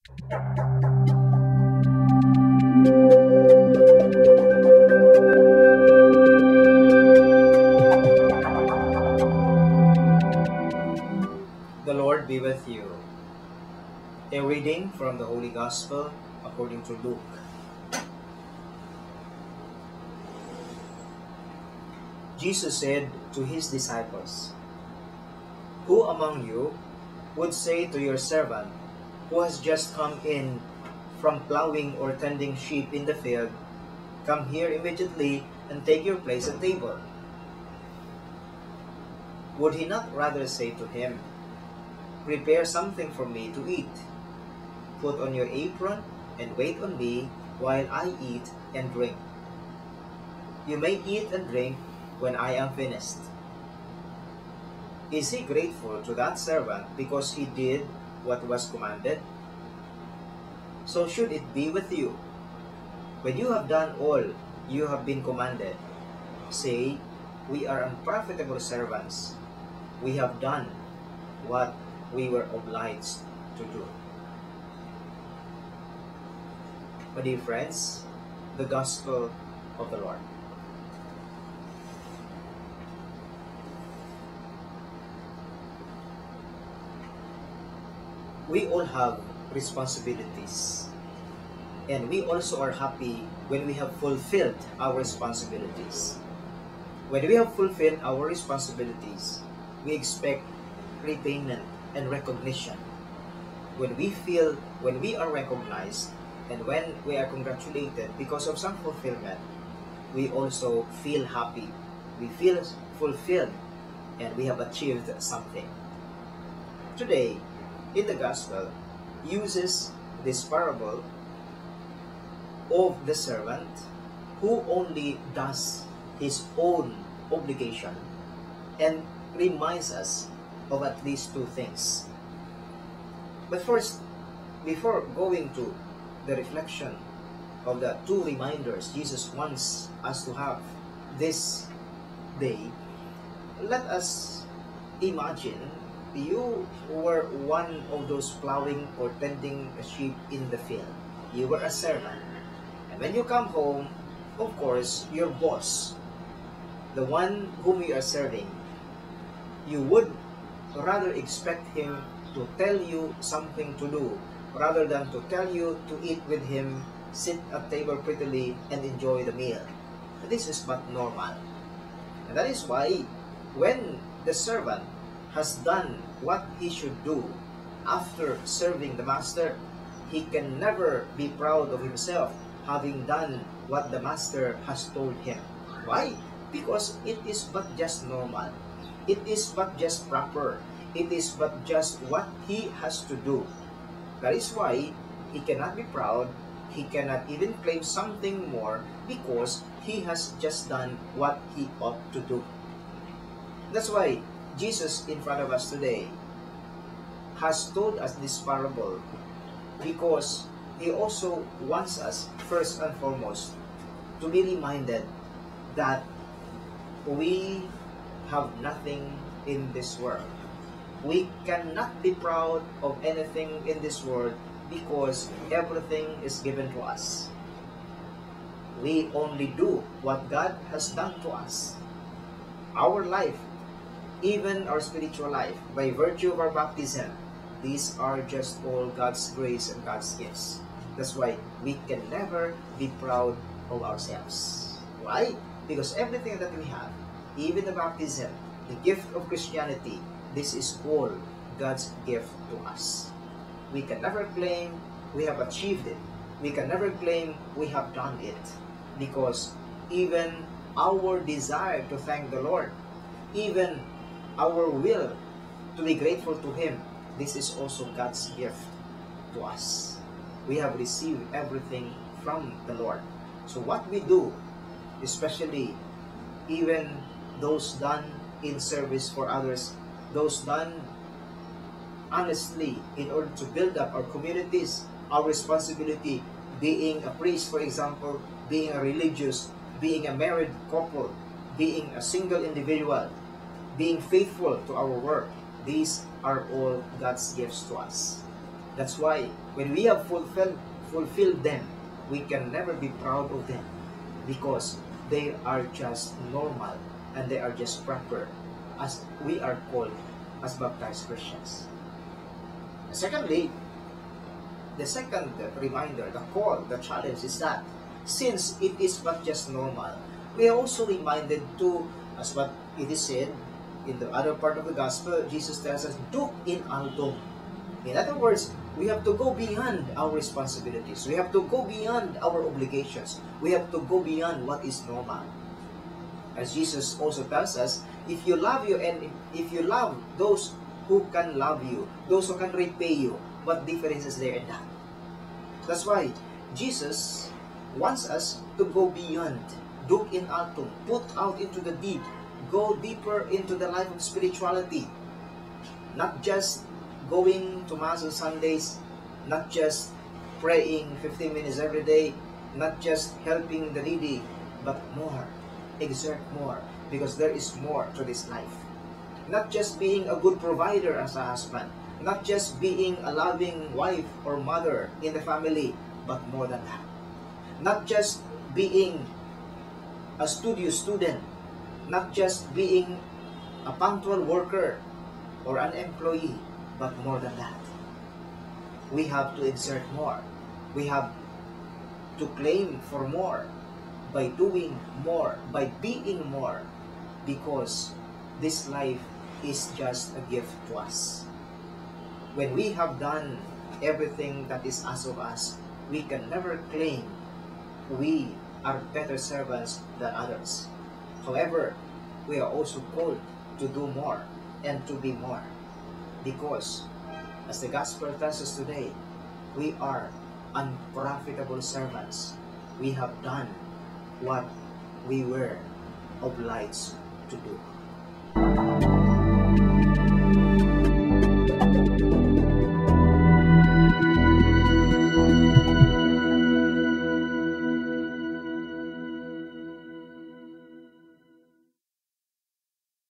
The Lord be with you. A reading from the Holy Gospel according to Luke. Jesus said to his disciples, "Who among you would say to your servant who has just come in from plowing or tending sheep in the field, 'Come here immediately and take your place at table'? Would he not rather say to him, 'Prepare something for me to eat. Put on your apron and wait on me while I eat and drink. You may eat and drink when I am finished'? Is he grateful to that servant because he did what was commanded? So should it be with you. When you have done all you have been commanded, say, 'We are unprofitable servants. We have done what we were obliged to do.'" My dear friends, the Gospel of the Lord. We all have responsibilities, and we also are happy when we have fulfilled our responsibilities. When we have fulfilled our responsibilities, we expect repayment and recognition. When we are recognized and when we are congratulated because of some fulfillment, we also feel happy. We feel fulfilled and we have achieved something. Today, in the Gospel, uses this parable of the servant who only does his own obligation and reminds us of at least two things. But first, before going to the reflection of the two reminders Jesus wants us to have this day, let us imagine you were one of those plowing or tending a sheep in the field. You were a servant. And when you come home, of course, your boss, the one whom you are serving, you would rather expect him to tell you something to do rather than to tell you to eat with him, sit at table prettily, and enjoy the meal. This is but normal. And that is why when the servant has done what he should do after serving the master, he can never be proud of himself having done what the master has told him. Why? Because it is but just normal. It is but just proper. It is but just what he has to do. That is why he cannot be proud. He cannot even claim something more because he has just done what he ought to do. That's why Jesus in front of us today has told us this parable, because he also wants us first and foremost to be reminded that we have nothing in this world. We cannot be proud of anything in this world because everything is given to us. We only do what God has done to us. Our life, even our spiritual life, by virtue of our baptism, these are just all God's grace and God's gifts. That's why we can never be proud of ourselves. Why? Because everything that we have, even the baptism, the gift of Christianity, this is all God's gift to us. We can never claim we have achieved it. We can never claim we have done it, because even our desire to thank the Lord, even our will to be grateful to Him, this is also God's gift to us. We have received everything from the Lord. So what we do, especially even those done in service for others, those done honestly in order to build up our communities, our responsibility, being a priest, for example, being a religious, being a married couple, being a single individual, being faithful to our work, these are all God's gifts to us. That's why when we have fulfilled them, we can never be proud of them because they are just normal and they are just proper as we are called as baptized Christians. Secondly, the second reminder, the call, the challenge is that since it is not just normal, we are also reminded to, as what it is said in the other part of the gospel, Jesus tells us, "Duc in altum." In other words, we have to go beyond our responsibilities. We have to go beyond our obligations. We have to go beyond what is normal. As Jesus also tells us, if you love you and if you love those who can love you, those who can repay you, what difference is there in that? That's why Jesus wants us to go beyond, duc in altum, put out into the deep, go deeper into the life of spirituality. Not just going to Mass on Sundays, not just praying 15 minutes every day, not just helping the needy, but more, exert more, because there is more to this life. Not just being a good provider as a husband, not just being a loving wife or mother in the family, but more than that. Not just being a studious student, not just being a punctual worker or an employee, but more than that. We have to exert more. We have to claim for more by doing more, by being more, because this life is just a gift to us. When we have done everything that is asked of us, we can never claim we are better servants than others. However, we are also called to do more and to be more, because as the gospel tells us today, we are unprofitable servants. We have done what we were obliged to do.